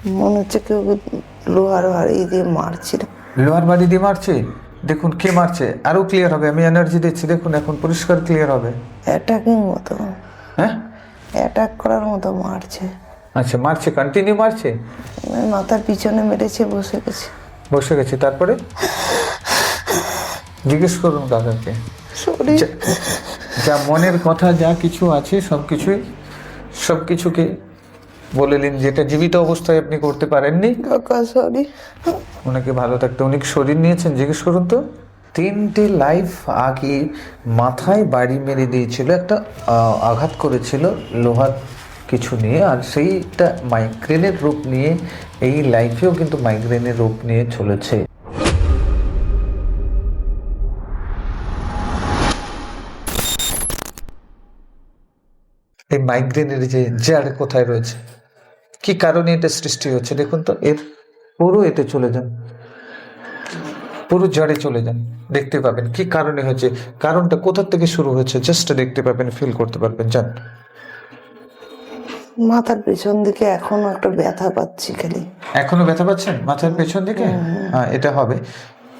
মনে হচ্ছে কেউ লোহার বাড়ি দিয়ে মারছিল। লোহার বাড়ি দিয়ে মারছে? দেখুন কে মারছে, আরো ক্লিয়ার হবে, আমি এনার্জি দিচ্ছি, দেখুন এখন পরিষ্কার ক্লিয়ার হবে। অ্যাটাকিং মতো, হ্যাঁ, অ্যাটাক করার মতো মারছে। আচ্ছা, মারছে, কন্টিনিউ মারছে? মাথার পিছনে মেরেছে, বসে গেছে। বসে গেছে, তারপরে জিজ্ঞেস করুন কাকাকে। সরি। যা মনের কথা যা কিছু আছে সব কিছুকে বলে নিন, যেটা জীবিত অবস্থায় আপনি করতে পারেননি। কাকা সরি। ওনাকে ভালো থাকতে, উনি কি শরীর নিয়েছেন জিজ্ঞেস করুন তো। 3টে লাইফ আগে মাথায় বাড়ি মেরে দিয়েছিল, একটা আঘাত করেছিল লোহার কিছু নিয়ে, আর সেইটা মাইগ্রেনের রূপ নিয়ে এই লাইফেও কিন্তু মাইগ্রেনের রূপ নিয়ে চলেছে। এই মাইগ্রেনের যে জার কোথায় রয়েছে, কি কারণে এটা সৃষ্টি হচ্ছে দেখুন তো। এর পুরো এতে চলে যান, পুরো জড়ে চলে যান, দেখতে পাবেন কি কারণে হয়েছে, কারণটা কোথা থেকে শুরু হয়েছে, জাস্ট দেখতে পাবেন, ফিল করতে পারবেন। যান। মাথার পেছন দিকে এখনো একটা ব্যথা পাচ্ছি খালি। এখনো ব্যথা পাচ্ছেন মাথার পেছন দিকে? হ্যাঁ, এটা হবে।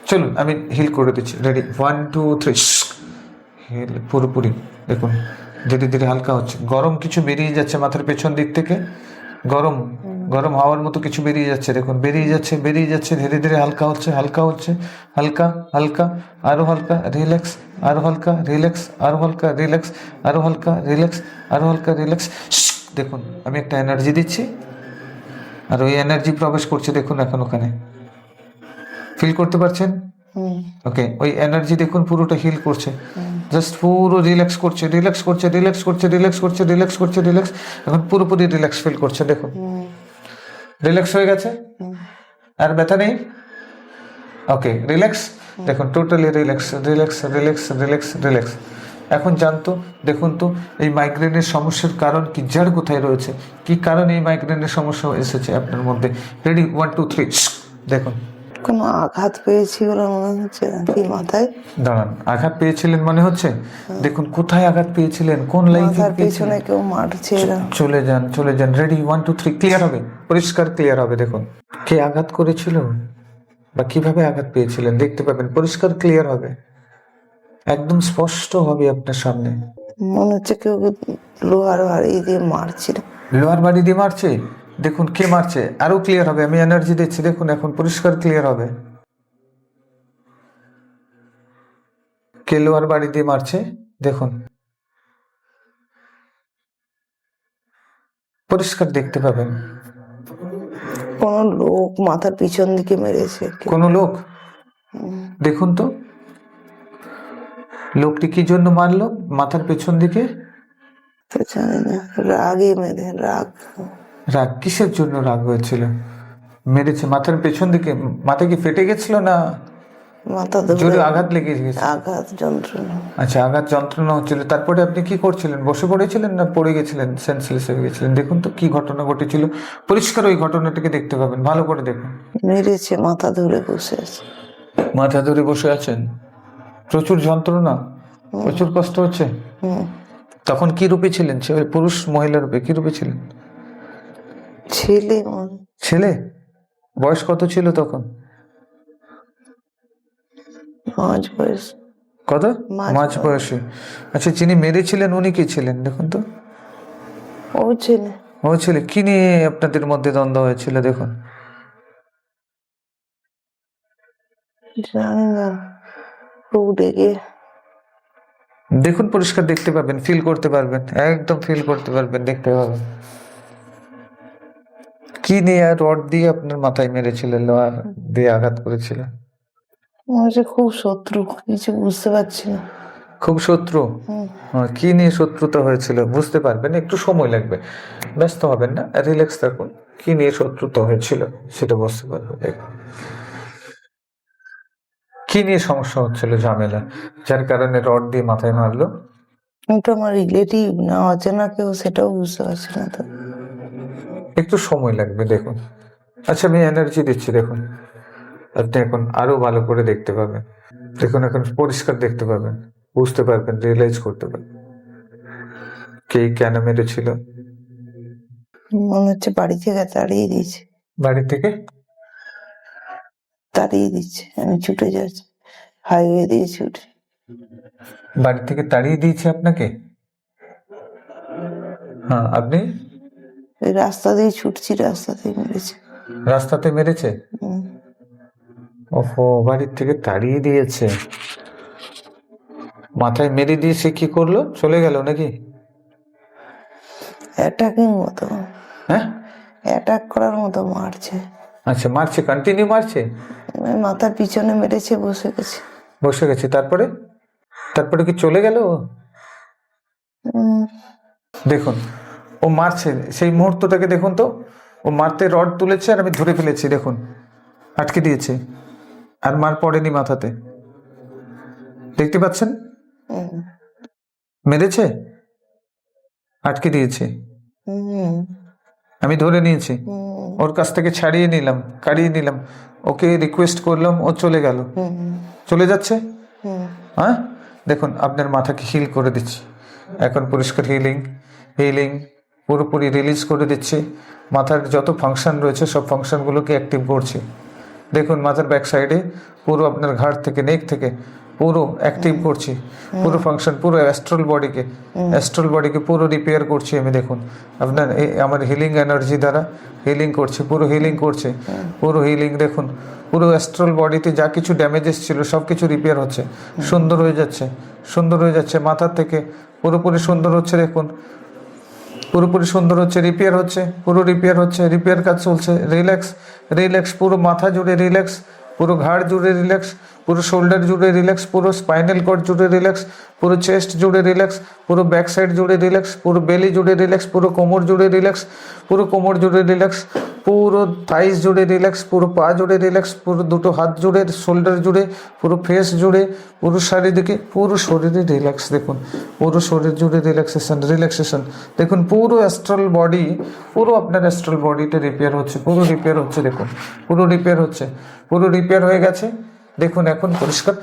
চলুন আমি হিল করে দিচ্ছি, রেডি, 1 2 3। হিল পুরোপুরি, দেখুন ধীরে ধীরে হালকা হচ্ছে, গরম কিছু বেরিয়ে যাচ্ছে মাথার পেছন দিক থেকে, গরম গরম হাওয়ার মতো কিছু বেরিয়ে যাচ্ছে, দেখুন বেরিয়ে যাচ্ছে ধীরে ধীরে, হালকা হচ্ছে, হালকা হালকা, আরো হালকা, রিল্যাক্স, আরো হালকা, রিল্যাক্স, আরো হালকা, রিল্যাক্স, আরো হালকা, রিল্যাক্স, আরো হালকা, রিল্যাক্স। দেখুন আমি একটা এনার্জি দিচ্ছি, আর ওই এনার্জি প্রবেশ করছে, দেখুন এখন ওখানে ফিল করতে পারছেন? ওকে, ওই এনার্জি দেখুন পুরোটা হিল করছে, জাস্ট পুরো রিল্যাক্স করছে, রিল্যাক্স। এখন পুরোপুরি রিল্যাক্স ফিল করছে, দেখুন রিল্যাক্স হয়ে গেছে, আর ব্যথা নেই। ওকে, রিল্যাক্স, দেখুন টোটালি রিল্যাক্স। এখন জানতো, দেখুন তো এই মাইগ্রেনের সমস্যার কারণ কি, জড় কোথায় রয়েছে, কি কারণে এই মাইগ্রেনের সমস্যা এসেছে আপনার মধ্যে। রেডি, 1 2 3। দেখুন কোনো আঘাত পেয়েছি বলে মনে হচ্ছে নাকি মাথায়। দাঁড়ান, আঘাত পেয়েছিলেন মনে হচ্ছে, দেখুন কোথায় আঘাত পেয়েছিলেন, কোন লাইফে মাথার পেয়েছিলেন। পেছনে কেউ মারছে এরম। চলে যান, রেডি, 1 2 3, ক্লিয়ার হবে, পরিষ্কার ক্লিয়ার হবে। দেখুন কে আঘাত করেছিল বা কিভাবে আঘাত পেয়েছিলেন দেখতে পাবেন, পরিষ্কার ক্লিয়ার হবে, একদম স্পষ্ট হবে আপনার সামনে। মনে হচ্ছে কেউ লোহার বাড়ি দিয়ে মারছিল। লোহার বাড়ি দিয়ে মারছে? দেখুন কে মারছে, আরো ক্লিয়ার হবে, আমি এনার্জি দিচ্ছি, দেখুন এখন পরিষ্কার ক্লিয়ার হবে। কে লোহার বাড়ি দিয়ে মারছে দেখুন, পরিষ্কার দেখতে পাবেন। কোনো লোক মাথার পিছন দিকে মেরেছে। কোনো লোক? দেখুন তো লোকটি কি জন্য মারলো মাথার পেছন দিকে? তো জানি না, রাগে মেরে, রাগ কিসের জন্য রাগ হয়েছিল, মেরেছে মাথার পেছন দিকে? মাথা কি ফেটে গেছিল না মাথা জোরে আঘাত লেগে গেছে? আঘাত যন্ত্রণা। আচ্ছা, আঘাত যন্ত্রণা হচ্ছিল, তারপরে আপনি কি করছিলেন, বসে পড়েছিলেন না পড়ে গেছিলেন, সেন্সলেস হয়ে গেছিলেন? দেখুন তো কি ঘটনা ঘটেছিল, পরিষ্কার ওই ঘটনাটাকে দেখতে পাবেন, ভালো করে দেখুন। মেরেছে, মাথা ধরে বসে আছে। মাথা ধরে বসে আছেন, প্রচুর যন্ত্রণা, প্রচুর কষ্ট হচ্ছে। তখন কি রূপে ছিলেন, সে পুরুষ মহিলা রূপে কি রূপে ছিলেন? ছেলে। ছেলে? বয়স কত ছিল তখন? মাঝ বয়স। কত? মাঝ বয়সী। আচ্ছা, যিনি মেরেছিলেন উনি কি ছিলেন দেখুন তো। ও ছেলে। ও ছেলে। কি নিয়ে আপনাদের মধ্যে দ্বন্দ্ব হয়েছিল দেখুন। জানি না, খুব রেগে। দেখুন পরিষ্কার দেখতে পাবেন, ফিল করতে পারবেন, একদম ফিল করতে পারবেন, দেখতে পাবেন। কি নিয়ে রড দিয়ে আপনার মাথায় মেরেছিলেন, লোহার দিয়ে আঘাত করেছিল? মনে হচ্ছে খুব শত্রু, কিছু বুঝতে পারছি না। খুব শত্রু? কি নিয়ে শত্রুতা হয়েছিল বুঝতে পারবেন, একটু সময় লাগবে, ব্যস্ত হবেন না, রিল্যাক্স থাকুন। কি নিয়ে শত্রুতা হয়েছিল সেটা বুঝতে পারবেন। কি নিয়ে সমস্যা হচ্ছিল, ঝামেলা, যার কারণে রড দিয়ে মাথায় মারলো? কিন্তু আমার রিলেটিভ না অচেনা কেউ, সেটাও বুঝতে পারছি না তো। একটু সময় লাগবে, দেখুন। আচ্ছা, আমি এনার্জি দিচ্ছি, দেখুন আপনি এখন আরো ভালো করে দেখতে পাবেন, দেখুন এখন পরিষ্কার দেখতে পাবেন, বুঝতে পারবেন, রিয়েলাইজ করতে পারবেন কে কেন মেরেছিল। মনে হচ্ছে বাড়ি থেকে তাড়িয়ে দিয়েছে। বাড়ি থেকে তাড়িয়ে দিচ্ছে, আমি ছুটে যাচ্ছি, হাইওয়ে দিয়ে ছুটে। বাড়ি থেকে তাড়িয়ে দিয়েছে আপনাকে? হ্যাঁ, আপনি ওই রাস্তা দিয়ে ছুটছি, রাস্তা দিয়ে মেরেছে। রাস্তাতে মেরেছে? হুম। ওহো, বাড়ির থেকে তাড়িয়ে দিয়েছে। মাথায় মেরে দিয়ে সে কি করলো, চলে গেল নাকি? অ্যাটাকিং মতো, হ্যাঁ, অ্যাটাক করার মতো মারছে। আচ্ছা, মারছে, কন্টিনিউ মারছে? ওই মাথার পিছনে মেরেছে, বসে গেছে। বসে গেছে, তারপরে? তারপরে কি চলে গেল? হুম। দেখুন, ও মারছে, সেই মুহূর্তটাকে দেখুন তো। ও মারতে রড তুলেছে আর আমি ধরে ফেলেছি, দেখুন আটকে দিয়েছে, আর মার পড়েনি মাথাতে। দেখতে পাচ্ছেন? হুম। মেরেছে, আটকে দিয়েছে, হুম। আমি ধরে নিয়েছি, হুম। ওর কাছ থেকে ছাড়িয়ে নিলাম, কাড়িয়ে নিলাম, ওকে রিকোয়েস্ট করলাম, ও চলে গেল। হুম। চলে যাচ্ছে। হুম। হ্যাঁ, দেখুন আপনার মাথাকে হিল করে দিচ্ছি এখন, পরিষ্কার হিলিং, হিলিং পুরোপুরি রিলিজ করে দিচ্ছি। মাথার যত ফাংশন রয়েছে সব ফাংশনগুলোকে অ্যাক্টিভ করছি। দেখুন মাথার ব্যাক সাইডে পুরো আপনার ঘাড় থেকে, নেক থেকে পুরো অ্যাক্টিভ করছি, পুরো ফাংশন, পুরো অ্যাস্ট্রাল বডিকে পুরো রিপেয়ার করছি আমি। দেখুন আপনার এই আমার হিলিং এনার্জি দ্বারা হিলিং করছে, পুরো হিলিং করছে, পুরো হিলিং। দেখুন পুরো অ্যাস্ট্রাল বডিতে যা কিছু ড্যামেজেস ছিল সব কিছু রিপেয়ার হচ্ছে, সুন্দর হয়ে যাচ্ছে, সুন্দর হয়ে যাচ্ছে। মাথার থেকে পুরোপুরি সুন্দর হচ্ছে, দেখুন পুরোপুরি সুন্দর হচ্ছে, রিপেয়ার হচ্ছে, পুরো রিপেয়ার হচ্ছে, রিপেয়ার কাজ চলছে। রিল্যাক্স, রিল্যাক্স, পুরো মাথা জুড়ে রিল্যাক্স, পুরো ঘাড় জুড়ে রিল্যাক্স, পুরো শোল্ডার জুড়ে রিল্যাক্স, পুরো স্পাইনাল কর্ড জুড়ে রিল্যাক্স, পুরো চেস্ট জুড়ে রিল্যাক্স, পুরো ব্যাক সাইড জুড়ে রিল্যাক্স, পুরো বেলি জুড়ে রিল্যাক্স, পুরো কোমর জুড়ে রিল্যাক্স, পুরো কোমর জুড়ে রিল্যাক্স, পুরো থাইস জুড়ে রিল্যাক্স, পুরো পা জুড়ে রিল্যাক্স, পুরো দুটো হাত জুড়ে, শোল্ডার জুড়ে, পুরো ফেস জুড়ে, পুরো চারিদিকে, পুরো শরীরে রিল্যাক্স। দেখুন পুরো শরীর জুড়ে রিল্যাক্সেশন, রিল্যাক্সেশন। দেখুন পুরো অ্যাস্ট্রাল বডি, পুরো আপনার অ্যাস্ট্রাল বডিতে রিপেয়ার হচ্ছে, পুরো রিপেয়ার হচ্ছে। দেখুন পুরো রিপেয়ার হচ্ছে, পুরো রিপেয়ার হয়ে গেছে। দেখুন এখন পরিষ্কার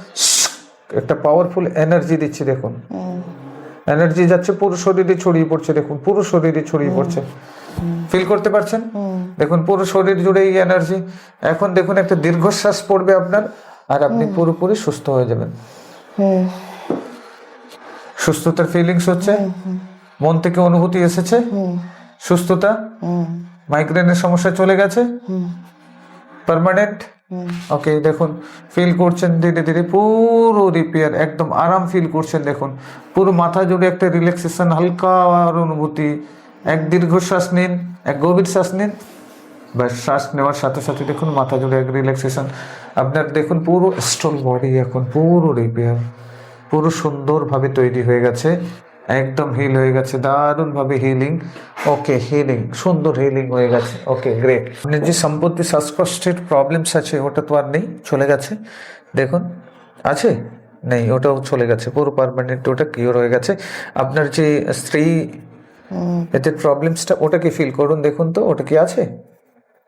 একটা পাওয়ারফুল এনার্জি দিচ্ছি। দেখুন এনার্জি যাচ্ছে, পুরো শরীরে ছড়িয়ে পড়ছে। দেখুন পুরো শরীরে ছড়িয়ে পড়ছে, ফিল করতে পারছেন? দেখুন পুরো শরীর জুড়ে এই এনার্জি। এখন দেখুন একটা দীর্ঘশ্বাস পড়বে আপনার, আর আপনি পুরোপুরি সুস্থ হয়ে যাবেন। সুস্থতার ফিলিংস হচ্ছে, মন থেকে অনুভূতি এসেছে, সুস্থতা, মাইগ্রেনের সমস্যা চলে গেছে, পার্মানেন্ট। ওকে, দেখুন ফিল করছেন ধীরে ধীরে পুরো রিপেয়ার, একদম আরাম ফিল করছেন। দেখুন পুরো মাথা জুড়ে একটা রিল্যাক্সেশন, হালকা অনুভূতি। এক দীর্ঘ শ্বাস নিন, এক গভীর শ্বাস নিন, ব্যাস শ্বাস নেওয়ার সাথে সাথে দেখুন মাথা জুড়ে এক রিল্যাক্সেশন। আপনার দেখুন পুরো স্ট্রং বডি এখন পুরো রিপেয়ার, পুরো সুন্দরভাবে তৈরি হয়ে গেছে, একদম হিল হয়ে গেছে, দারুণভাবে হিলিং। ওকে, হিলিং, সুন্দর হিলিং হয়ে গেছে। ওকে, গ্রেট। আপনার যে সম্পত্তি শ্বাসকষ্টের প্রবলেমস আছে ওটা তো আর নেই, চলে গেছে। দেখুন আছে, নেই, ওটাও চলে গেছে, পুরো পারমানেন্ট, ওটা কিওর হয়ে গেছে। আপনার যে স্ত্রী এতে প্রবলেমসটা, ওটাকে ফিল করুন, দেখুন তো ওটা কি আছে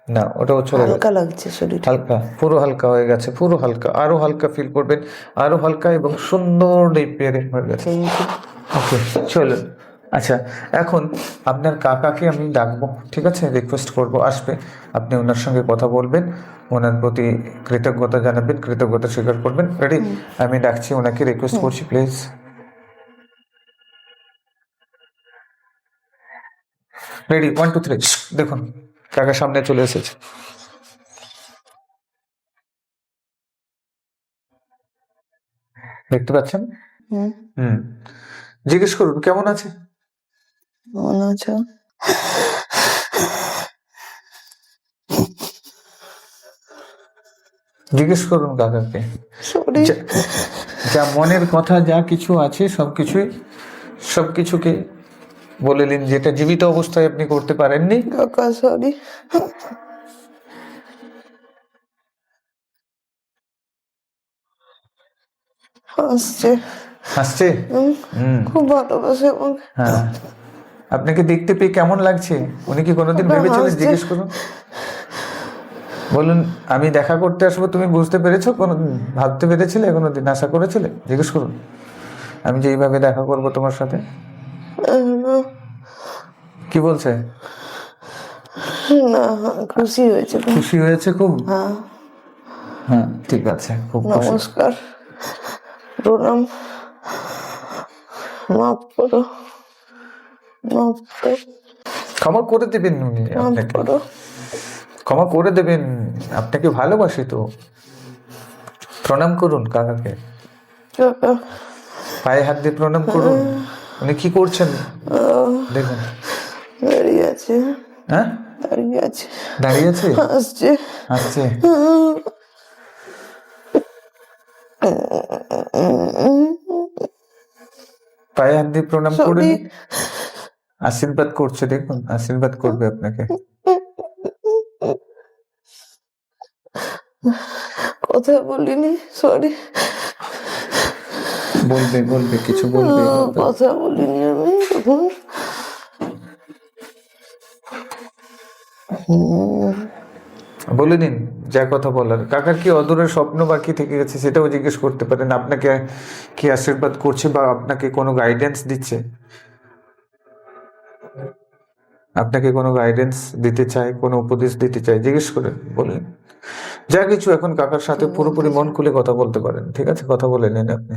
না, ওটাও চলে গেছে। হালকা লাগছে শরীর, হালকা, পুরো হালকা হয়ে গেছে, পুরো হালকা, আরো হালকা ফিল করবেন, আরো হালকা এবং সুন্দর রিপেয়ারিং হয়ে গেছে। ওকে, চলুন। আচ্ছা, এখন আপনার কাকাকে আমি ডাকবো, ঠিক আছে? রিকোয়েস্ট করব আসবে, আপনি ওনার সঙ্গে কথা বলবেন, ওনার প্রতি কৃতজ্ঞতা জানাবেন, কৃতজ্ঞতা স্বীকার করবেন। রেডি? আমি ডাকছি ওনাকে, রিকোয়েস্ট করছি, প্লিজ। রেডি, 1 2 3। দেখুন কাকা সামনে চলে এসেছে। দেখতে পাচ্ছেন? হুম, জিজ্ঞেস করুন কেমন আছে। মনে হচ্ছে জিজ্ঞেস করুন কাকাকে, শরীর, যা মনের কথা যা কিছু আছে সবকিছুকে বলে দিন, যেটা জীবিত অবস্থায় আপনি করতে পারেননি। কাকা সরি, হাসছে, হাসছে? খুব ভালোবাসে আমাকে। হ্যাঁ, আপনাকে দেখতে পেয়ে কেমন লাগছে? উনি কি কোনোদিন ভেবেছিলেন? জিজ্ঞেস করুন, বলুন আমি দেখা করতে আসবো, তুমি বুঝতে পেরেছো? কোনোদিন ভাবতে পেরেছিলে? কোনোদিন আশা করেছিলে? জিজ্ঞেস করুন, আমি যে এইভাবে দেখা করবো তোমার সাথে। কি বলছে? না, খুশি হয়েছে খুব। খুশি হয়েছে খুব? হ্যাঁ, হ্যাঁ ঠিক আছে, খুব খুশি। নমস্কার, প্রণাম, মাফ করো, মাফ করো, ক্ষমা করে দেবেন উনি মাফ আপনাকে, করো। ক্ষমা করে দেবেন, আপনাকে ভালোবাসি তো। প্রণাম করুন কাকাকে, কাকা, পায়ে হাত দিয়ে প্রণাম করুন। উনি কি করছেন দেখুন। দাঁড়িয়ে আছে, হ্যাঁ দাঁড়িয়ে আছে, দাঁড়িয়ে আছে, আসছে। আসছে। পায়ে হাত দিয়ে প্রণাম করে সরি, আশীর্বাদ করছে, দেখুন আশীর্বাদ করবে আপনাকে। কথা বলিনি, সরি, বলবে বলবে কিছু বলবে। কথা বলিনি আমি তখন। বলে দিন যা কথা বলার। কাকার কি অদূরের স্বপ্ন বাকি থেকে গেছে সেটাও জিজ্ঞেস করতে পারেন। আপনাকে কি আশীর্বাদ করছে বা আপনাকে কোনো গাইডেন্স দিচ্ছে, আপনাকে কোনো গাইডেন্স দিতে চায়, কোনো উপদেশ দিতে চায়, জিজ্ঞেস করেন, বলেন যা কিছু। এখন কাকার সাথে পুরোপুরি মন খুলে কথা বলতে পারেন, ঠিক আছে? কথা বলে নেন আপনি।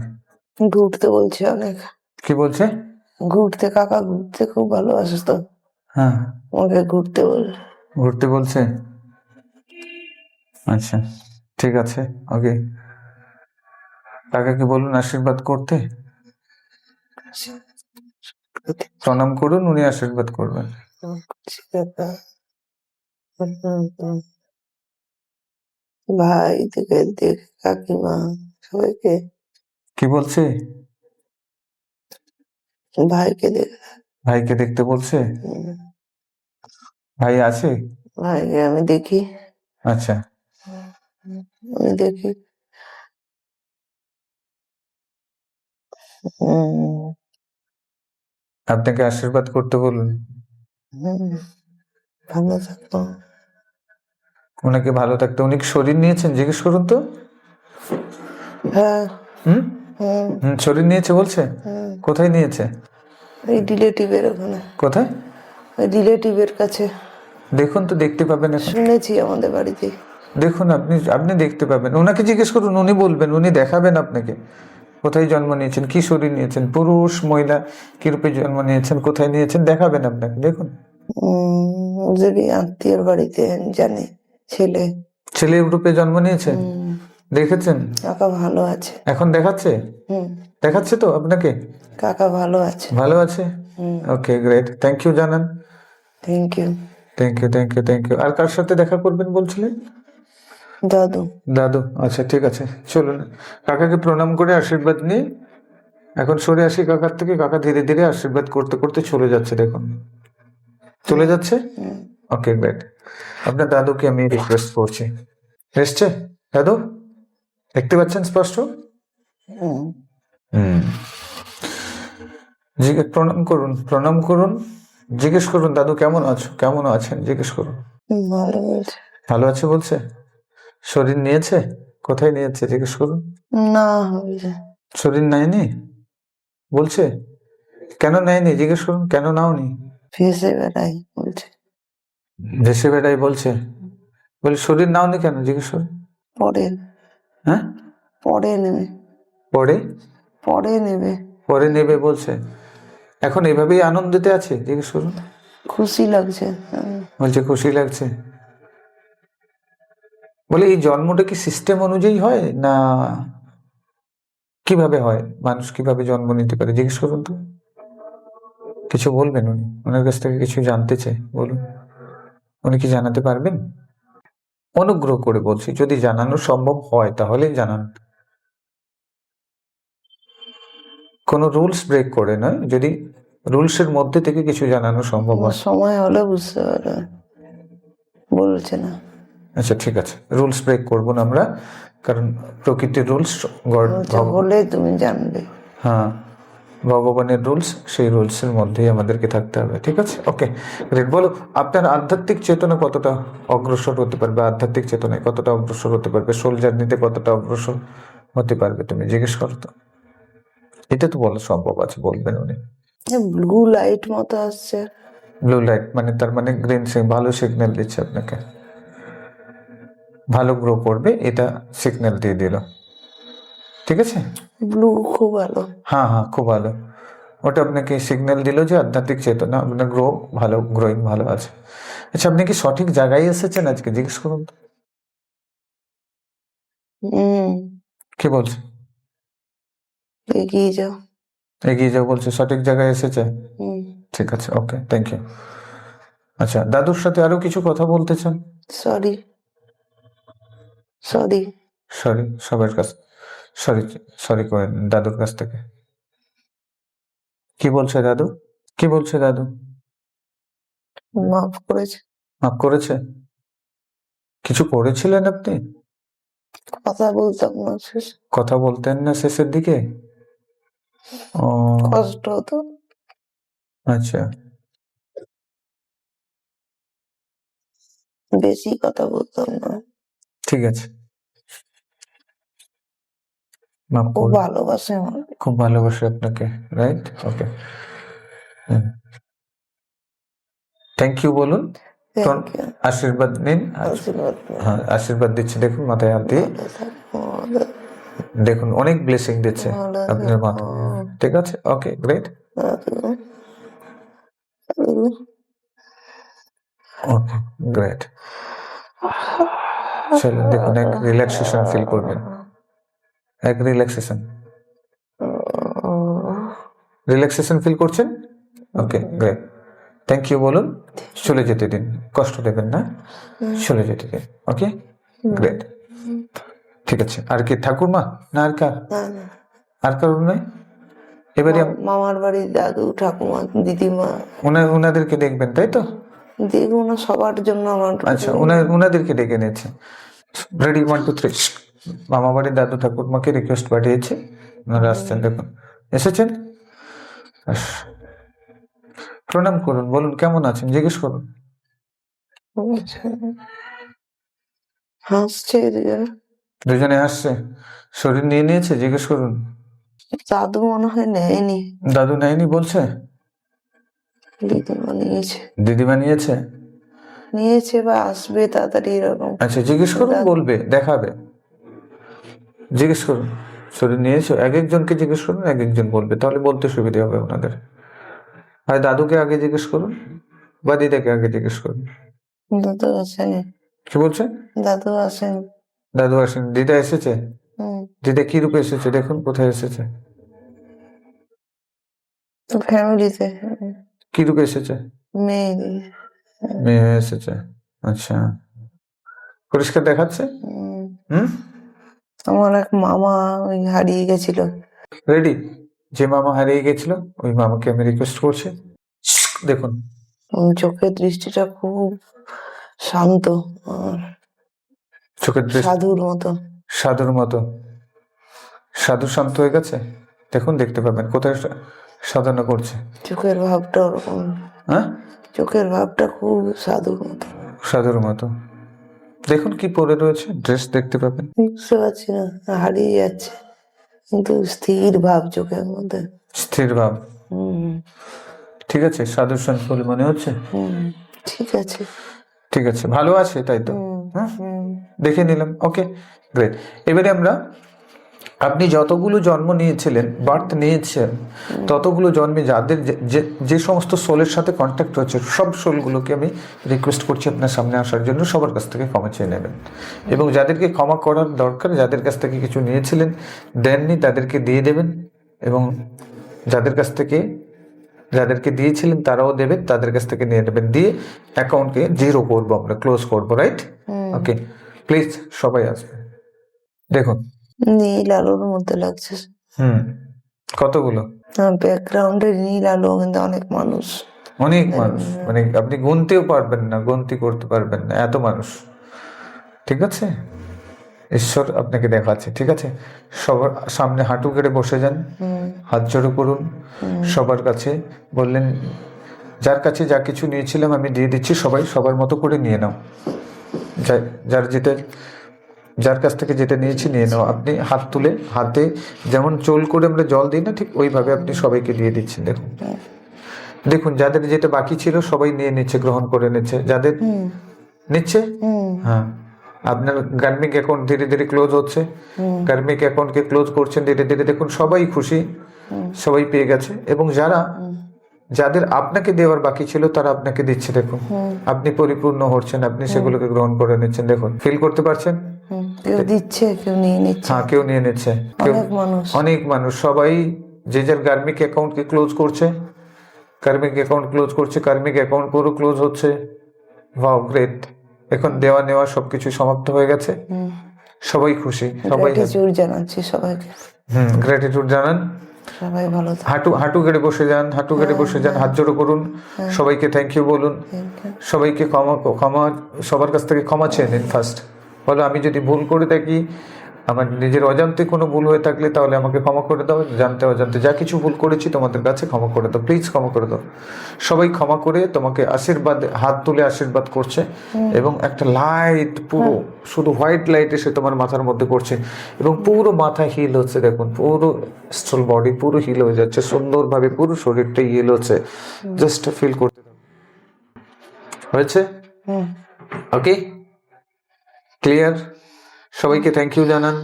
ঘুরতে বলছে অনেক, কি বলছে? ঘুরতে, কাকা ঘুরতে খুব ভালোবাসে তো, হ্যাঁ আমাকে ঘুরতে বলে। ঘুরতে বলছে, আচ্ছা ঠিক আছে, ওকে। কাকাকে বলুন আশীর্বাদ করতে, প্রণাম করুন, উনি আশীর্বাদ করবেন। কাকা, ভাই থেকে দেখ, কাকিমা, সবাইকে, কি বলছে? ভাইকে দেখ। ভাইকে দেখতে বলছে? ভাই আছে? ভাইকে আমি দেখি, আচ্ছা আমি দেখি। আপনাকে আশীর্বাদ করতে বলুন। ভালো থাকবো। ওনাকে ভালো থাকতে। উনি কি শরীর নিয়েছেন জিজ্ঞেস করুন তো। হ্যাঁ, হুম হুম, শরীর নিয়েছে বলছে? কোথায় নিয়েছে? এই রিলেটিভের ওখানে, কোথায়? ওই রিলেটিভের কাছে। দেখুন তো, দেখতে পাবেন এখন। শুনেছি আমাদের বাড়িতে। দেখুন আপনি, আপনি দেখতে পাবেন। ওনাকে জিজ্ঞেস করুন, উনি বলবেন, উনি দেখাবেন আপনাকে কোথায় জন্ম নিয়েছেন, কি শরীর নিয়েছেন, পুরুষ মহিলা কি রূপে জন্ম নিয়েছেন, কোথায় নিয়েছেন, দেখাবেন আপনাকে। দেখুন যদি আত্মীয়র বাড়িতে জানি, ছেলে, ছেলে রূপে জন্ম নিয়েছে, দেখেছেন? কাকা ভালো আছে। এখন দেখাচ্ছে? দেখাচ্ছে তো আপনাকে? কাকা ভালো আছে। ভালো আছে, ওকে গ্রেট, থ্যাংক ইউ জানান। Thank you. Thank you thank you thank you. আর কার সাথে দেখা করবেন বলছিলেন? দাদু। দাদু, আচ্ছা ঠিক আছে, চলুন কাকাকে প্রণাম করে আশীর্বাদ নিয়ে এখন সরে আসি কাকার থেকে। কাকা ধীরে ধীরে আশীর্বাদ করতে করতে চলে যাচ্ছে, দেখুন চলে যাচ্ছে। Okay great. আপনার দাদুকে আমি রিকোয়েস্ট করছি, এসছে দাদু, দেখতে পাচ্ছেন স্পষ্ট? প্রণাম করুন, প্রণাম করুন, জিজ্ঞেস করুন দাদু কেমন আছো, কেমন আছেন জিজ্ঞেস করুন। ভালো আছে। ভালো আছে বলছে? শরীর নিয়েছে? কোথায় নিয়েছে জিজ্ঞেস করুন। না, হয়েছে। শরীর নেয়নি বলছে? কেন নেয়নি জিজ্ঞেস করুন, কেন নাওনি? ভেসে বেড়াই বলছে। ভেসে বেড়াই বলছে? বলে শরীর নাওনি কেন জিজ্ঞেস করুন। পরে, হ্যাঁ পরে নেবে, পরে, পরে নেবে। পরে নেবে বলছে। এখন এভাবেই আনন্দিতে আছে জিজ্ঞেস করুন। খুশি লাগছে। বলছে খুশি লাগছে। বলে এই জন্মটা কি সিস্টেম অনুযায়ী হয় না কিভাবে হয়, মানুষ কিভাবে জন্ম নিতে পারে জিজ্ঞেস করুন তো। কিছু বলবেন উনি? ওনার কাছ থেকে কিছু জানতে চাই, বলুন। উনি কি জানাতে পারবেন? অনুগ্রহ করে বলছি, যদি জানানো সম্ভব হয় তাহলেই জানান। কোনো রুলস ব্রেক করে নয়, যদি রুলসের মধ্যে থেকে কিছু জানানো সম্ভব হয়। সময় হলে বুঝতে পারবে, বলছে না। আচ্ছা ঠিক আছে, রুলস ব্রেক করবো না আমরা, কারণ প্রকৃতির রুলস, বলে তুমি জানবে। হ্যাঁ, ভগবানের রুলস, সেই রুলসের মধ্যেই আমাদেরকে থাকতে হবে, ঠিক আছে? Okay great. বলো, আপনার আধ্যাত্মিক চেতনা কতটা অগ্রসর হতে পারবে, আধ্যাত্মিক চেতনায় কতটা অগ্রসর হতে পারবে, সোল জার্নিতে কতটা অগ্রসর হতে পারবে তুমি জিজ্ঞেস করো তো। এটা তো বলা সম্ভব আছে, বলবেন উনি। ব্লু লাইট মতো আসছে। ব্লু লাইট মানে তার মানে গ্রিন ভালো সিগন্যাল দিচ্ছে আপনাকে, ভালো গ্রো করবে, এটা সিগন্যাল দিয়ে দিল। ঠিক আছে, ব্লু খুব ভালো। হ্যাঁ হ্যাঁ খুব ভালো, ওটা আপনাকে সিগন্যাল দিল যে আধ্যাত্মিক চেতনা আপনার ভালো গ্রোয়িং ভালো আছে। আচ্ছা, আপনি কি সঠিক জায়গায় এসেছেন আজকে? জিজ্ঞেস করুন তো। কি বলছে? এগিয়ে যাও। এগিয়ে যাও বলছে, সঠিক জায়গায় এসেছে। ঠিক আছে, ওকে, থ্যাংক ইউ। আচ্ছা, দাদুর সাথে আরো কিছু কথা বলতে চান? সরি সরি সরি সবার কাছ, সরি সরি করেন দাদুর কাছ থেকে। কি বলছে দাদু? কি বলছে দাদু? মাফ করেছে। মাফ করেছে? কিছু করেছিলেন আপনি? কথা বলতাম না, কথা বলতেন না শেষের দিকে? ও কষ্ট হতো। আচ্ছা, বেশি কথা বলতাম না। ঠিক আছে, মাফ খুব করুন। ভালোবাসে আমার। খুব ভালোবাসে আপনাকে, রাইট? ওকে, থ্যাংক ইউ বলুন। Thank you. আশীর্বাদ নিন। আশীর্বাদ করো। হ্যাঁ, আশীর্বাদ দিচ্ছে, দেখুন মাথায় হাত দিয়ে ভালো থাকো, ভালো দেখুন, অনেক ব্লেসিং দিচ্ছে ভালো আপনার থাকো। মাথায়। ঠিক আছে, ওকে, গ্রেট, দাদু, ওকে, গ্রেট। চলো দেখুন, এক রিল্যাক্সেশন ফিল করবেন, এক রিল্যাক্সেশন রিল্যাক্সেশন ফিল করছেন? ওকে, গ্রেট, থ্যাংক ইউ বলুন। চলে যেতে দিন, কষ্ট দেবেন না, চলে যেতে দিন। ওকে, গ্রেট, ঠিক আছে। আর কি ঠাকুরমা না আর কার? আর কারণ নয়? এবারে মামার বাড়ির দাদু, ঠাকুমা, দিদিমা, ওনাদেরকে দেখবেন, তাই তো? দেখবো না, সবার জন্য আমার। আচ্ছা, ওনাদেরকে ডেকে নিয়েছে। রেডি, 1 2 3। মামা বাড়ির দাদু ঠাকুরমাকে রিকোয়েস্ট পাঠিয়েছে, ওনারা আসছেন, দেখুন এসেছেন। প্রণাম করুন, বলুন কেমন আছেন, জিজ্ঞেস করুন। হাসছে দুজনে হাসছে, শরীর নিয়ে নিয়েছে, জিজ্ঞেস করুন। দাদু মনে হয় নেয়নি। দাদু নেয়নি বলছে? দিদিমা নিয়েছে। দিদিমা নিয়েছে? নিয়েছে বা আসবে তাড়াতাড়ি এরকম। আচ্ছা, জিজ্ঞেস করুন, বলবে, দেখাবে, জিজ্ঞেস করুন শরীর নিয়েছে। এক একজনকে জিজ্ঞেস করুন, এক একজন বলবে, তাহলে বলতে সুবিধা হবে ওনাদের। আর দাদুকে আগে জিজ্ঞেস করুন বা দিদাকে আগে জিজ্ঞেস করুন। দাদু আসেনি। কি বলছেন? দাদু আসেনি। দাদু আসেন, দিদা এসেছে? দিদা কি রূপে এসেছে দেখুন, কোথায় এসেছে? ফ্যামিলিতে। কি রূপে এসেছে? মেয়ে। মেয়ে এসেছে, আচ্ছা, পরিষ্কার দেখাচ্ছে। আমার এক মামা ওই হারিয়ে গেছিল। রেডি, যে মামা হারিয়ে গেছিল ওই মামাকে আমি রিকোয়েস্ট করছি, দেখুন চোখের দৃষ্টিটা খুব শান্ত, চোখের দৃষ্টি সাধুর মতো। সাধুর মতো, সাধু শান্ত হয়ে গেছে, দেখুন দেখতে পাবেন কোথায় সাধনা করছে। চোখের ভাবটা ওরকম, হ্যাঁ, চোখের ভাবটা খুব সাধুর মতো। সাধুর মতো, দেখুন কি পরে রয়েছে, ড্রেস দেখতে পাবেন। বুঝতে পারছি না, হারিয়ে যাচ্ছে, কিন্তু স্থির ভাব চোখের মধ্যে। স্থির ভাব, ঠিক আছে, সাধু সন্ত বলে মনে হচ্ছে। ঠিক আছে, ঠিক আছে, ভালো আছে তাই তো? দেখে নিলাম, ওকে, গ্রেট। এবারে আমরা, আপনি যতগুলো জন্ম নিয়েছিলেন, বার্থ নিয়েছেন, ততগুলো জন্মে যাদের যে সমস্ত সোলের সাথে কন্ট্যাক্ট হচ্ছে, সব সোলগুলোকে আমি রিকোয়েস্ট করছি আপনার সামনে আসার জন্য, সবার কাছ থেকে ক্ষমা চেয়ে নেবেন। এবং যাদেরকে ক্ষমা করার দরকার, যাদের কাছ থেকে কিছু নিয়েছিলেন দেননি, তাদেরকে দিয়ে দেবেন। এবং যাদেরকে দিয়েছিলেন তারাও দেবেন, তাদের কাছ থেকে নিয়ে নেবেন, দিয়ে অ্যাকাউন্টকে 0 করবো, আমরা ক্লোজ করবো, রাইট? ওকে, প্লিজ সবাই আসবে। দেখুন নীল আলোর মধ্যে লাগছে। কতগুলো ব্যাকগ্রাউন্ডে নীল আলো, কিন্তু অনেক মানুষ, মানে আপনি গুনতেও পারবেন না, গন্তি করতে পারবেন না, এত মানুষ। ঠিক আছে, ঈশ্বর আপনাকে দেখাচ্ছে, ঠিক আছে? সবার সামনে হাঁটু গেড়ে বসে যান, হাত জড়ো করুন, সবার কাছে বললেন, যার কাছে যা কিছু নিয়েছিলাম আমি দিয়ে দিচ্ছি, সবাই সবার মতো করে নিয়ে নাও, যার কাছ থেকে যেটা নিয়েছি নিয়ে নাও। আপনি হাত তুলে, হাতে যেমন চোল করে আমরা জল দিই না, ঠিক ওইভাবে আপনি সবাইকে দিয়ে দিচ্ছেন, দেখুন। দেখুন যাদের যেটা বাকি ছিল সবাই নিয়ে নিচ্ছে, গ্রহণ করে নিচ্ছে, যাদের নিচ্ছে। হ্যাঁ, আপনার কার্মিক অ্যাকাউন্ট ধীরে ধীরে ক্লোজ হচ্ছে, কার্মিক অ্যাকাউন্টকে ক্লোজ করছেন ধীরে ধীরে। দেখুন সবাই খুশি, সবাই পেয়ে গেছে, এবং যাদের আপনাকে দেওয়ার বাকি ছিল তারা আপনাকে দিচ্ছে। দেখুন আপনি পরিপূর্ণ হচ্ছেন, আপনি সেগুলোকে গ্রহণ করে নিচ্ছেন। দেখুন ফিল করতে পারছেন? কেউ দিচ্ছে, কেউ নিয়ে নিচ্ছে। হ্যাঁ, কেউ নিয়ে নিচ্ছে, অনেক মানুষ সবাই যে যার কার্মিক অ্যাকাউন্টকে ক্লোজ করছে, কার্মিক অ্যাকাউন্ট ক্লোজ করছে, কার্মিক অ্যাকাউন্ট পুরো ক্লোজ হচ্ছে। Wow, great. এখন দেওয়া নেওয়া সবকিছু সমাপ্ত হয়ে গেছে, সবাই খুশি, সবাই গ্র্যাটিটিউড জানাচ্ছি সবাইকে। গ্র্যাটিটিউড জানান। সবাই ভালো থাকে। হাঁটু গেড়ে বসে যান, হাঁটু গেড়ে বসে যান, হাত জোড়ো করুন, সবাইকে থ্যাংক ইউ বলুন, সবাইকে ক্ষমা সবার কাছ থেকে ক্ষমা চেয়ে নিন। ফার্স্ট বলো, আমি যদি ভুল করে থাকি, আমার নিজের অজান্তে কোনো ভুল হয়ে থাকলে তাহলে আমাকে ক্ষমা করে দাও, জানতে অজান্তে যা কিছু ভুল করেছি তোমাদের কাছে ক্ষমা করে দাও, প্লিজ ক্ষমা করে দাও। সবাই ক্ষমা করে তোমাকে আশীর্বাদ, হাত তুলে আশীর্বাদ করছে, এবং একটা লাইট, পুরো শুধু হোয়াইট লাইট এসে তোমার মাথার মধ্যে পড়ছে, এবং পুরো মাথা হিল হচ্ছে। দেখুন পুরো স্ট্রল বডি পুরো হিল হয়ে যাচ্ছে সুন্দরভাবে, পুরো শরীরটা হিল হচ্ছে। জাস্ট ফিল করতে হয়েছে। ওকে, ক্লিয়ার? সবাইকে থ্যাংক ইউ জানান,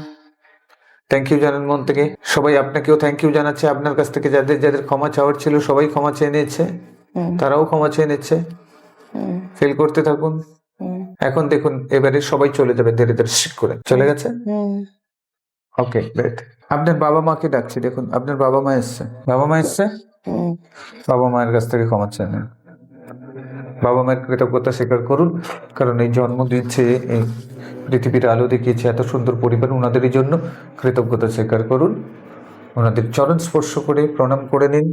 থ্যাংক ইউ জানান মন থেকে। সবাই আপনাকেও থ্যাংক ইউ জানাচ্ছে আপনার কাছ থেকে। যাদের যাদের ক্ষমা চাওয়ার ছিল সবাই ক্ষমা চেয়ে নিচ্ছে, তারাও ক্ষমা চেয়ে নিচ্ছে। ফিল করতে থাকুন। এখন দেখুন এবারে সবাই চলে যাবে ধীরে ধীরে, শিক করে চলে গেছে। ওকে, গ্রেট। আপনার বাবা মাকে ডাকছি, দেখুন আপনার বাবা মা এসছে, বাবা মা এসছে, বাবা মায়ের কাছ থেকে ক্ষমা চেয়ে নেন। বাবা মায়ের কৃতজ্ঞতা স্বীকার করুন, কারণ এই জন্ম দিচ্ছে, এই পৃথিবীর আলো দেখিয়েছে এত সুন্দর পরিবার, ওনাদেরই জন্য কৃতজ্ঞতা স্বীকার করুন। ওনাদের চরণ স্পর্শ করে প্রণাম করে নিন।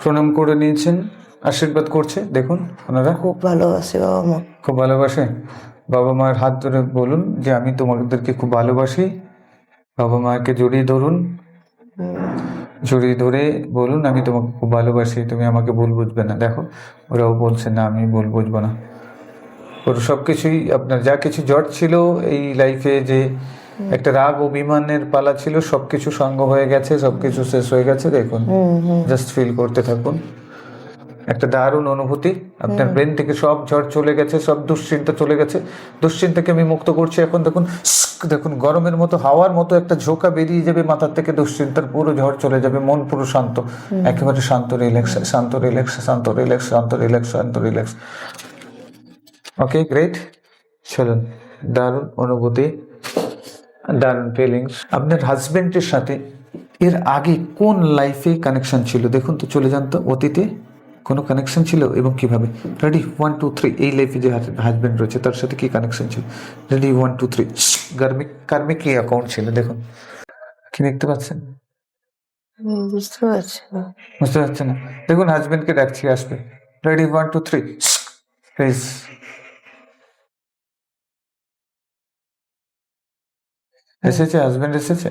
প্রণাম করে নিয়েছেন, আশীর্বাদ করছে। দেখুন ওনারা খুব ভালোবাসে বাবা মা, খুব ভালোবাসে। বাবা মায়ের হাত ধরে বলুন যে আমি তোমাদেরকে খুব ভালোবাসি। বাবা মাকে জড়িয়ে ধরুন, জড়িয়ে ধরে বলুন আমি তোমাকে খুব ভালোবাসি, তুমি আমাকে ভুল বুঝবে না। দেখো ওরাও বলছে না আমি ভুল বুঝবো না। ওর সবকিছুই আপনার যা কিছু জট ছিল এই লাইফে, যে একটা রাগ অভিমানের পালা ছিল, সবকিছু সঙ্গ হয়ে গেছে, সবকিছু শেষ হয়ে গেছে। দেখুন জাস্ট ফিল করতে থাকুন, একটা দারুণ অনুভূতি। আপনার ব্রেন থেকে সব ঝড় চলে গেছে, সব দুশ্চিন্তা চলে গেছে। দুশ্চিন্তাকে আমি মুক্ত করছি। এখন দেখুন, দেখুন গরমের মতো হাওয়ার মতো একটা ঝোঁকা বেরিয়ে যাবে মাথার থেকে, দুশ্চিন্তার পুরো ঝড় চলে যাবে, মন পুরো শান্ত, একেবারে শান্ত, রিল্যাক্স, শান্ত, রিল্যাক্স, শান্ত, রিল্যাক্স, শান্ত, রিল্যাক্স, শান্ত, রিল্যাক্স। ওকে, গ্রেট। চলুন, দারুণ অনুভূতি, দারুণ ফিলিংস। আপনার হাজবেন্ডের সাথে এর আগে কোন লাইফে কানেকশন ছিল? দেখুন তো, চলে যান তো, অতীতে কোনো কানেকশন ছিল এবং কিভাবে? রেডি, 1 2 3। এই লাইফে যে হাজবেন্ড রয়েছে তার সাথে কি কানেকশন ছিল? রেডি, 1 2 3। কার্মিক কি অ্যাকাউন্ট ছিল? দেখুন, কি দেখতে পাচ্ছেন? বুঝতে পারছি না। বুঝতে পারছেন না? দেখুন হাজবেন্ডকে ডাকছি, আসবে। Ready, 1 2 3, please. এসেছে, হাজবেন্ড এসেছে।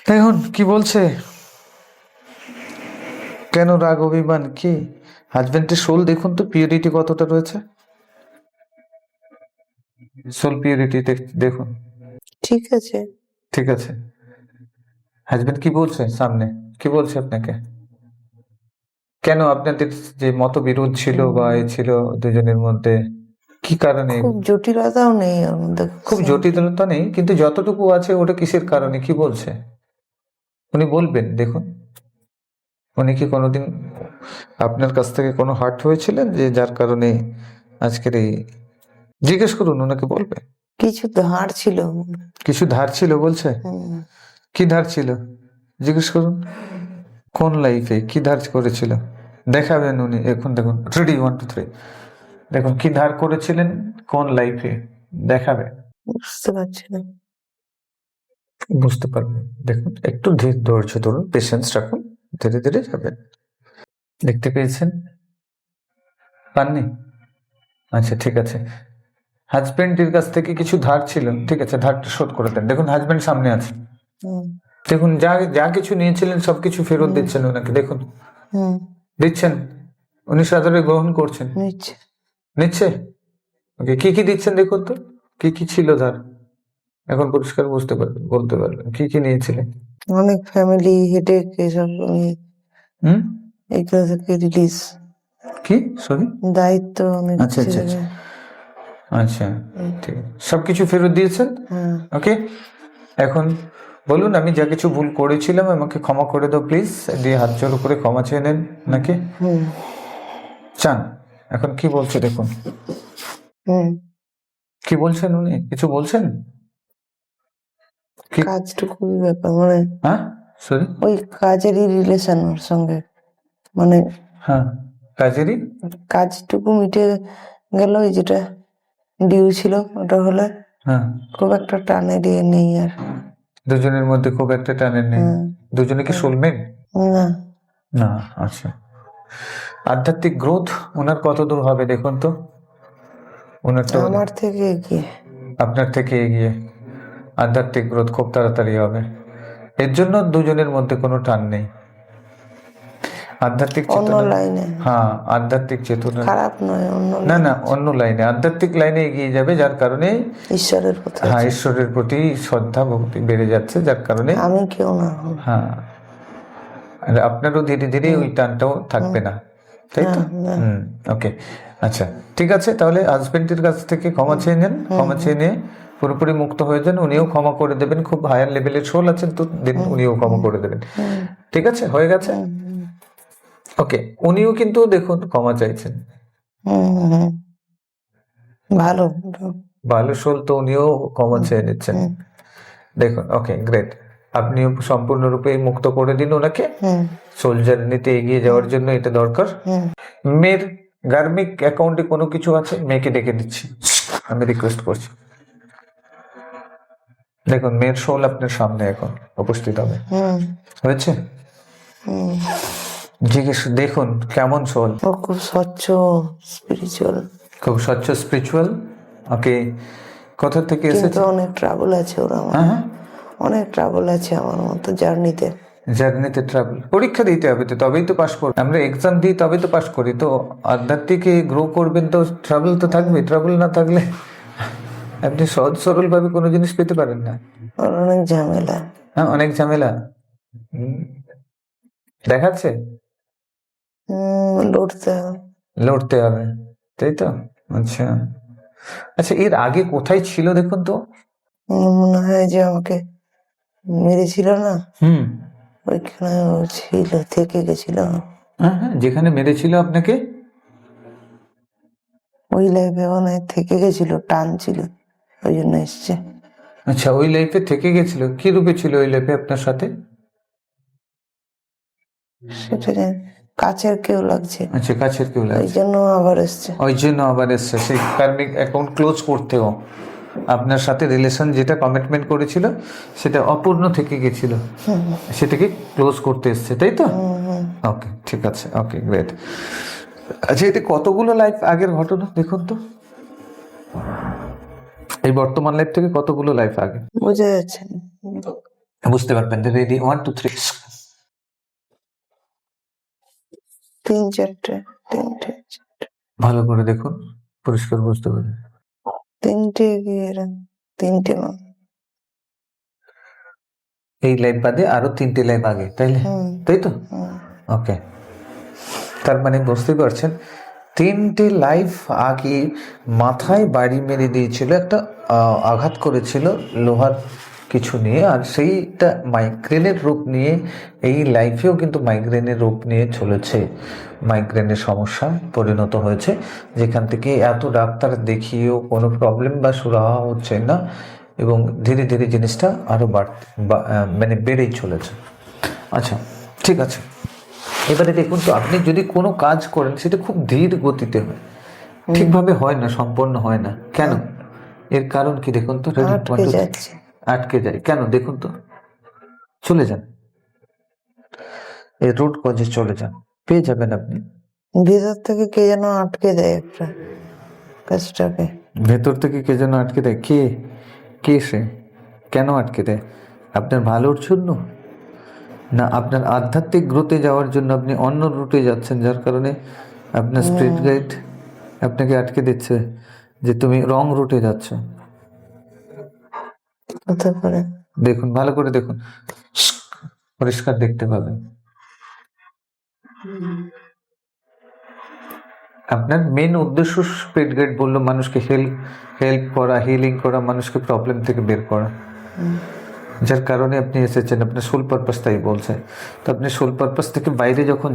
দেখুন কি বলছে, কেন রাগ অভিমান কি? হাজবেন্ডের সোল দেখুন তো, পিউরিটি কতটা রয়েছে, সোল পিউরিটি দেখুন। ঠিক আছে, ঠিক আছে। হাজবেন্ড কি বলছে সামনে, কি বলছে আপনাকে? কেন আপনাদের যে মতবিরোধ ছিল বা এ ছিল দুজনের মধ্যে, কি কারণে? খুব জটিলতাও নেই ওর মধ্যে, খুব জটিলতা নেই, কিন্তু যতটুকু আছে ওটা কিসের কারণে, কি বলছে উনি বলবেন। দেখুন উনি কি কোনোদিন আপনার কাছ থেকে কোনো হার্ট হয়েছিলেন যে যার কারণে আজকের এই, জিজ্ঞেস করুন, ওনাকে বলবে। কিছু ধার ছিল, কিছু ধার ছিল বলছে। কি ধার ছিল জিজ্ঞেস করুন, কোন লাইফে কি ধার করেছিল দেখাবেন উনি। এখন দেখুন, রেডি, 1 2 3। দেখুন কি ধার করেছিলেন, কোন লাইফে দেখাবে। বুঝতে পারছি না। বুঝতে পারবেন। দেখুন একটু ধৈর্য ধরুন, পেশেন্স রাখুন, ধীরে ধীরে যাবেন। দেখতে পেয়েছেন? পাননি? আচ্ছা ঠিক আছে। হাজবেন্ডের কাছ থেকে কিছু ধার ছিল, ঠিক আছে, ধারটা শোধ করে দেন। দেখুন হাজবেন্ড সামনে আছে, দেখুন যা যা কিছু নিয়েছিলেন সবকিছু ফেরত দিচ্ছেন ওনাকে। দেখুন দিচ্ছেন, উনি সাদরে গ্রহণ করছেন, নিচ্ছে। ওকে, কি কি দিচ্ছেন দেখুন তো, কি কি ছিল ধার, এখন পরিষ্কার বুঝতে পারবেন, বলতে পারবেন কি কি নিয়েছিলেন। অনেক ফ্যামিলি হেডেক, এসব হুম, এগুলো থেকে রিলিজ, কি সরি? দায়িত্ব অনেক আচ্ছা কিছু আচ্ছা থেকে। আচ্ছা, ঠিক আছে। সবকিছু ফেরত দিয়েছেন? হ্যাঁ। ওকে, এখন বলুন, আমি যা কিছু ভুল করেছিলাম আমাকে ক্ষমা করে দাও প্লিজ, দিয়ে হাত জোড় করে ক্ষমা চেয়ে নেন নাকি হুম। চান? এখন কি বলছে দেখুন, হুম। কি বলছেন উনি? কিছু বলছেন কি? কাজটুকুই ব্যাপার, মানে হ্যাঁ সরি, ওই কাজেরই রিলেশন ওর সঙ্গে, মানে হ্যাঁ কাজেরই, কাজটুকু মিটে গেল, ওই যেটা ডিউ ছিল ওটা হলে হ্যাঁ খুব একটা টানে দিয়ে নেই আর। দুজনের মধ্যে খুব একটা টানের নেই। হ্যাঁ। দুজনে কি সোলমেট? না, না। আচ্ছা, আধ্যাত্মিক গ্রোথ ওনার কত দূর হবে দেখুন তো। ওনার তো আমার থেকে এগিয়ে। আপনার থেকে এগিয়ে আধ্যাত্মিক গ্রোথ খুব তাড়াতাড়ি হবে। এর জন্য দুজনের মধ্যে কোনো টান নেই। আধ্যাত্মিক অন্য চেতনা, লাইনে, হ্যাঁ আধ্যাত্মিক চেতনা, খারাপ নয়, অন্য না লাইনে, না অন্য লাইনে, আধ্যাত্মিক লাইনে এগিয়ে যাবে, যার কারণে ঈশ্বরের প্রতি হ্যাঁ আছে। ঈশ্বরের প্রতি শ্রদ্ধা ভক্তি বেড়ে যাচ্ছে, যার কারণে আমি কেউ না হব। হ্যাঁ, আর আপনারও ধীরে ধীরে ওই টানটাও থাকবে না, তাই তো? না, হুম, ওকে, আচ্ছা ঠিক আছে, তাহলে হাজবেন্ডের কাছ থেকে ক্ষমা চেয়ে নেন, ক্ষমা চেয়ে নিয়ে পুরোপুরি মুক্ত হয়ে যান, উনিও ক্ষমা করে দেবেন, খুব হায়ার লেভেলের সোল আছেন তো, দেন উনিও ক্ষমা করে দেবেন। ঠিক আছে, হয়ে গেছে। ওকে, উনিও কিন্তু দেখুন ক্ষমা চাইছেন, ভালো। ভালো সোল তো, উনিও ক্ষমা চেয়ে নিচ্ছেন। দেখুন, ওকে গ্রেট, আপনিও সম্পূর্ণরূপে মুক্ত করে দিন ওনাকে। সোল জার্নিতে এগিয়ে যাওয়ার জন্য এটা দরকার। মেয়ের গার্মিক অ্যাকাউন্টে কোনো কিছু আছে, মেয়েকে ডেকে দিচ্ছি, আমি রিকোয়েস্ট করছি। দেখুন, মেয়ের সোল আপনার সামনে এখন উপস্থিত হবে, হয়েছে? জিজ্ঞেস দেখুন কেমন সোল, ও খুব স্বচ্ছ, স্পিরিচুয়াল, খুব স্বচ্ছ স্পিরিচুয়াল। ওকে, কোথা থেকে কিন্তু এসেছে? অনেক ট্রাবল আছে ওরা, আমার হ্যাঁ হ্যাঁ, অনেক ট্রাবল আছে আমার মতো জার্নিতে। জার্নিতে ট্রাভেল, পরীক্ষা দিতে হবে তো, তবেই তো পাশ করবো আমরা, এক্সাম দিই তবে তো পাশ করি তো। আধ্যাত্মিক গ্রো করবেন তো ট্রাভেল তো থাকবে, ট্রাভেল না থাকলে আপনি সহজ সরল ভাবে কোনো জিনিস পেতে পারেন না। ওর অনেক ঝামেলা। হ্যাঁ, অনেক ঝামেলা। হুম, দেখাচ্ছে লড়তে হবে। লড়তে হবে, তাই তো? আচ্ছা আচ্ছা, এর আগে কোথায় ছিল দেখুন তো। মনে হয় যে আমাকে মেরেছিল না, হুম, ওইখানে ও ছিল, থেকে গেছিল। হ্যাঁ হ্যাঁ, যেখানে মেরেছিল আপনাকে, ওই লাইফে মনে হয় থেকে গেছিল, টান ছিল, ওই জন্য এসছে। আচ্ছা, ওই লাইফে থেকে গেছিল, কি রূপে ছিল ওই লাইফে আপনার সাথে? সেটা জানি, কাছের কেউ লাগছে, আচ্ছা, কাছের কেউ ওই লাগছে, জন্য আবার এসছে। ওই জন্য আবার এসছে, সেই কার্মিক অ্যাকাউন্ট ক্লোজ করতেও আপনার সাথে রিলেশন যেটা কমিটমেন্ট করেছিল সেটা অপূর্ণ থেকে গেছিল, সেটাকে ক্লোজ করতে এসছে, তাই তো? ওকে, ঠিক আছে, ওকে গ্রেট। আচ্ছা, এটা কতগুলো লাইফ আগের ঘটনা দেখুন তো, এই বর্তমান লাইফ থেকে কতগুলো লাইফ আগে, বোঝা যাচ্ছে না। বুঝতে পারবেন। রেডি, 1 2 3, তিনটে। ভালো করে দেখুন, পরিষ্কার বুঝতে পারবেন। তিনটে গিয়ে তিনটে এই লাইফ বাদে আরো 3টে লাইফ আগে, তাই তো? ওকে, তার মানে বুঝতেই পারছেন 3টে লাইফ আগে মাথায় বাড়ি মেরে দিয়েছিল, একটা আঘাত করেছিল লোহার কিছু নিয়ে, আর সেইটা মাইগ্রেনের রূপ নিয়ে এই লাইফেও কিন্তু মাইগ্রেনের রূপ নিয়ে চলেছে, মাইগ্রেনের সমস্যা পরিণত হয়েছে, যেখান থেকে এত ডাক্তার দেখিয়েও কোনো প্রবলেম বা সুরাহা হচ্ছে না, এবং ধীরে ধীরে জিনিসটা আরও মানে বেড়েই চলেছে। আচ্ছা ঠিক আছে, এবারে দেখুন তো, আপনি যদি কোনো কাজ করেন সেটা খুব ধীর গতিতে হয়, ঠিকভাবে হয় না, সম্পন্ন হয় না, কেন? এর কারণ কি দেখুন তো। আটকে যাচ্ছে। আটকে যায় কেন দেখুন তো, চলে যান, এই রুট কজে চলে যান, পেয়ে যাবেন আপনি। ভেতর থেকে কে যেন আটকে দেয় একটা কাজটাকে। ভেতর থেকে কে যেন আটকে দেয়, কে? কে সে? কেন আটকে দেয়? আপনার ভালোর জন্য, না আপনার আধ্যাত্মিক গ্রোথে যাওয়ার জন্য আপনি অন্য রুটে যাচ্ছেন, যার কারণে আপনার স্পিরিট গাইড আপনাকে আটকে দিচ্ছে যে তুমি রং রুটে যাচ্ছ। হতে পারে। দেখুন, ভালো করে দেখুন, পরিষ্কার দেখতে পাবেন। আপনার মেন উদ্দেশ্য স্পিরিট গাইড বললো মানুষকে হেল্প করা, হিলিং করা, মানুষকে প্রবলেম থেকে বের করা, যার কারণে আপনি এসেছেন। আপনার সোল পারপাস তাই বলছে। তো আপনি সোল পারপাস থেকে বাইরে যখন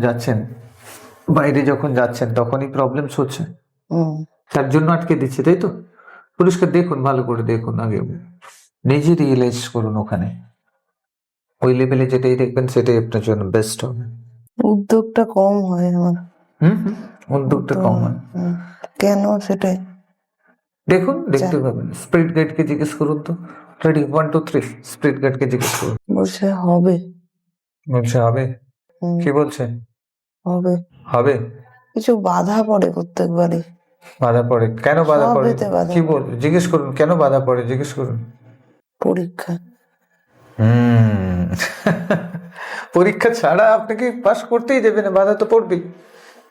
যাচ্ছেন তখনই প্রবলেমস হচ্ছে, তার জন্য আটকে দিচ্ছে, তাই তো? পরিষ্কার দেখুন, ভালো করে দেখুন, আগে নিজে রিয়েলাইজ করুন ওখানে। ওই লেভেলে যেটাই দেখবেন সেটাই আপনার জন্য বেস্ট হবে। উদ্যোগটা কম হয় আমার। উদ্যোগটা কম হয় কেন সেটাই দেখুন, দেখতে পাবেন। স্পিরিট গাইডকে জিজ্ঞেস করুন তো। রেডি 1 2 3 স্পিরিট গাইডকে জিজ্ঞেস করুন। বলছে হবে। বলছে হবে? কি বলছে? হবে। হবে? কিছু বাধা পড়ে প্রত্যেকবারই। বাধা পড়ে? কেন বাধা পড়ে? সবেতে বাধা কি বল, জিজ্ঞেস করুন কেন বাধা পড়ে, জিজ্ঞেস করুন। পরীক্ষা। পরীক্ষা ছাড়া আপনাকে পাস করতেই দেবে না, বাধা তো পড়বেই।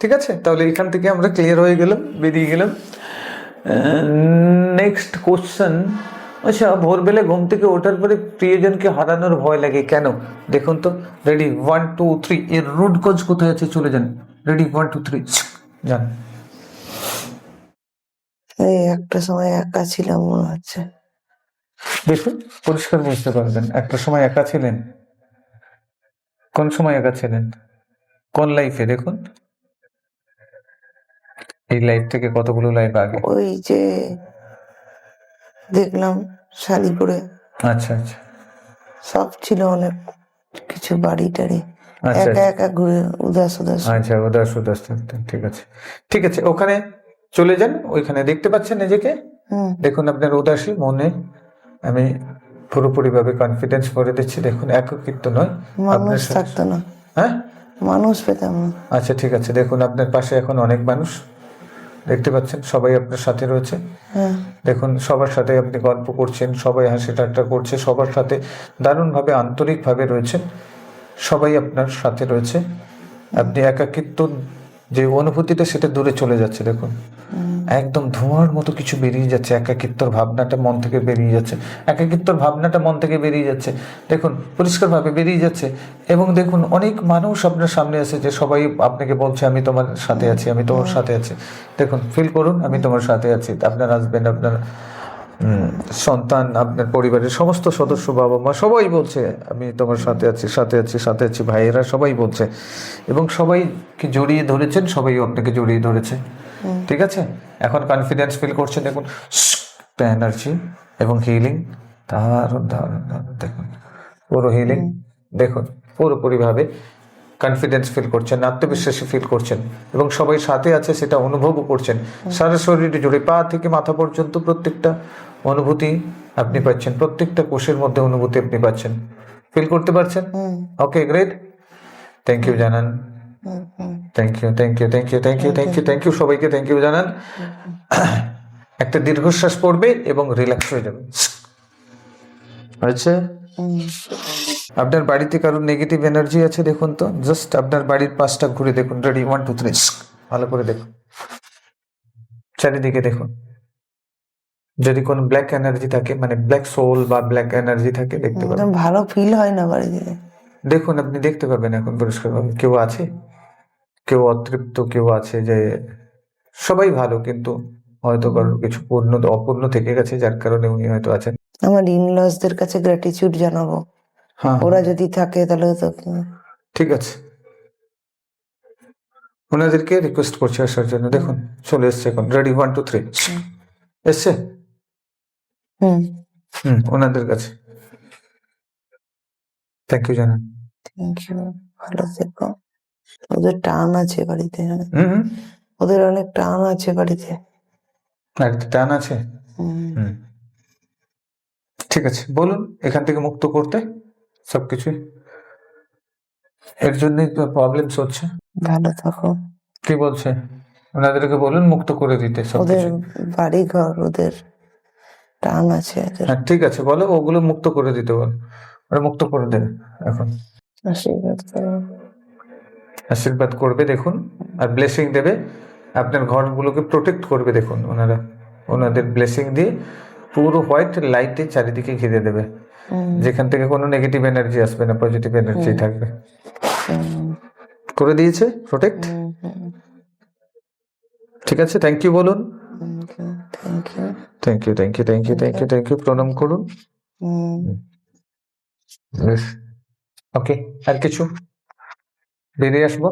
ঠিক আছে, তাহলে এখান থেকে আমরা ক্লিয়ার হয়ে গেলাম, বেরিয়ে গেলাম। Next question. আচ্ছা, ভোরবেলা ঘুম থেকে ওঠার পরে প্রিয়জনকে হারানোর ভয় লাগে কেন? দেখুন তো। রেডি 1 2 3 এর রুট কজ কোথায় আছে, চলে যান। রেডি 1 2 3 যান। এই একটা সময় একা ছিলাম মনে হচ্ছে। দেখুন, পরিষ্কার বুঝতে পারবেন। একটা সময় একা ছিলেন। কোন সময় একা ছিলেন? কোন লাইফে? দেখুন, এই লাইফ থেকে কতগুলো লাইফ আগে। ওই যে দেখলাম শাড়ি পরে, আচ্ছা আচ্ছা সব ছিল, অনেক কিছু, বাড়ি টাড়ি, আচ্ছা একা একা ঘুরে উদাস। আচ্ছা, উদাস থাকতেন। ঠিক আছে, ঠিক আছে, ওখানে চলে যান। ওইখানে দেখতে পাচ্ছেন নিজেকে। দেখুন আপনার উদাসী মনে আমি পুরোপুরি ভাবে কনফিডেন্স ভরে দিচ্ছি। দেখুন, একাকিত্ব নয়। মানুষ থাকতো না। হ্যাঁ, মানুষ পেতাম না। আচ্ছা ঠিক আছে, দেখুন আপনার পাশে এখন অনেক মানুষ দেখতে পাচ্ছেন, সবাই আপনার সাথে রয়েছে। দেখুন, সবার সাথে আপনি গল্প করছেন, সবাই হাসি ঠাট্টা করছে, সবার সাথে দারুণভাবে আন্তরিকভাবে রয়েছেন, সবাই আপনার সাথে রয়েছে। আপনি একাকিত্ব যে অনুভূতিটা সেটা দূরে চলে যাচ্ছে। দেখুন, একদম ধোঁয়ার মতো কিছু বেরিয়ে যাচ্ছে। একাকিত্বর ভাবনাটা মন থেকে বেরিয়ে যাচ্ছে। দেখুন, পরিষ্কারভাবে বেরিয়ে যাচ্ছে। এবং দেখুন, অনেক মানুষ আপনার সামনে আছে, যে সবাই আপনাকে বলছে আমি তোমার সাথে আছি, আমি তোমার সাথে আছি। দেখুন, ফিল করুন, আমি তোমার সাথে আছি। আপনার হাজবেন্ড, আপনার সন্তান, আপনার পরিবারের সমস্ত সদস্য, বাবা মা, সবাই বলছে আমি তোমার সাথে আছি। ভাইয়েরা সবাই বলছে, এবং সবাইকে জড়িয়ে ধরেছেন, সবাই আপনাকে জড়িয়ে ধরেছে। ঠিক আছে, এখন কনফিডেন্স ফিল করছেন। দেখুন, এনার্জি এবং হিলিং, দারুণ। দেখুন, পুরো হিলিং। দেখুন, পুরোপুরিভাবে কনফিডেন্স ফিল করছেন, আত্মবিশ্বাসী ফিল করছেন, এবং সবাই সাথে আছে সেটা অনুভবও করছেন। সারা শরীরে জুড়ে, পা থেকে মাথা পর্যন্ত প্রত্যেকটা অনুভূতি আপনি পাচ্ছেন, প্রত্যেকটা কোষের মধ্যে অনুভূতি আপনি পাচ্ছেন, ফিল করতে পারছেন। ওকে, গ্রেট। থ্যাংক ইউ জানান। থ্যাংক ইউ সবাইকে থ্যাংক ইউ জানান। একটা দীর্ঘশ্বাস পড়বে এবং রিল্যাক্স হয়ে যাবে। আচ্ছা, আপনার বাড়িতে কারোর নেগেটিভ এনার্জি আছে দেখুন তো। জাস্ট আপনার বাড়ির পাশটা ঘুরে দেখুন। রেডি 1 2 3 ভালো করে দেখুন, চারিদিকে দেখুন। যদি কোনো ব্ল্যাক এনার্জি থাকে, মানে ব্ল্যাক সোল বা ব্ল্যাক এনার্জি থাকে, দেখতে পাবেন। ভালো ফিল হয় না বাড়িতে। দেখুন, আপনি দেখতে পাবেন এখন পরিষ্কারভাবে। কেউ আছে, কেউ অতৃপ্ত, কেউ আছে যে সবাই ভালো, কিন্তু হয়তো কারোর কিছু অপূর্ণ থেকে গেছে, যার কারণে উনি হয়তো আছেন। আমার ইনলসদের কাছে গ্র্যাটিটিউড জানাবো। হ্যাঁ, ওরা যদি থাকে তাহলে তো ঠিক আছে, ওনাদেরকে রিকোয়েস্ট করছি আসার জন্য। দেখুন, চলে এসছে এখন। রেডি 1 2 3 এসছে। ওনাদের কাছে থ্যাংক ইউ জানান। থ্যাংক ইউ, ভালো থেকো। ওদের টান আছে বাড়িতে, ওদের অনেক টান আছে বাড়িতে। টান আছে। ঠিক আছে, বলুন এখান থেকে মুক্ত করতে সবকিছু। এর জন্যই তো প্রবলেমস হচ্ছে। ভালো থাকো। কি বলছে? ওনাদেরকে বলুন মুক্ত করে দিতে ওদের সবকিছু। বাড়ি ঘর, ওদের টান আছে। হ্যাঁ, ঠিক আছে, বলো ওগুলো মুক্ত করে দিতে বল। ওরা মুক্ত করে দেবে এখন। আশীর্বাদ করবে দেখুন, আর ব্লেসিং দেবে। আপনার ঘরগুলোকে প্রোটেক্ট করবে দেখুন। ওনাদের ব্লেসিং দিয়ে পুরো হোয়াইট লাইটে চারিদিকে ঘিরে দেবে, যেখান থেকে কোনো নেগেটিভ এনার্জি আসবে না, পজিটিভ এনার্জি থাকবে। করে দিয়েছে প্রোটেক্ট। ঠিক আছে, থ্যাংক ইউ বলুন। Thank you. Thank you, thank you, thank you, thank you, thank you, প্রণাম করুন। ওকে, আর কিছু বেরিয়ে আসবো।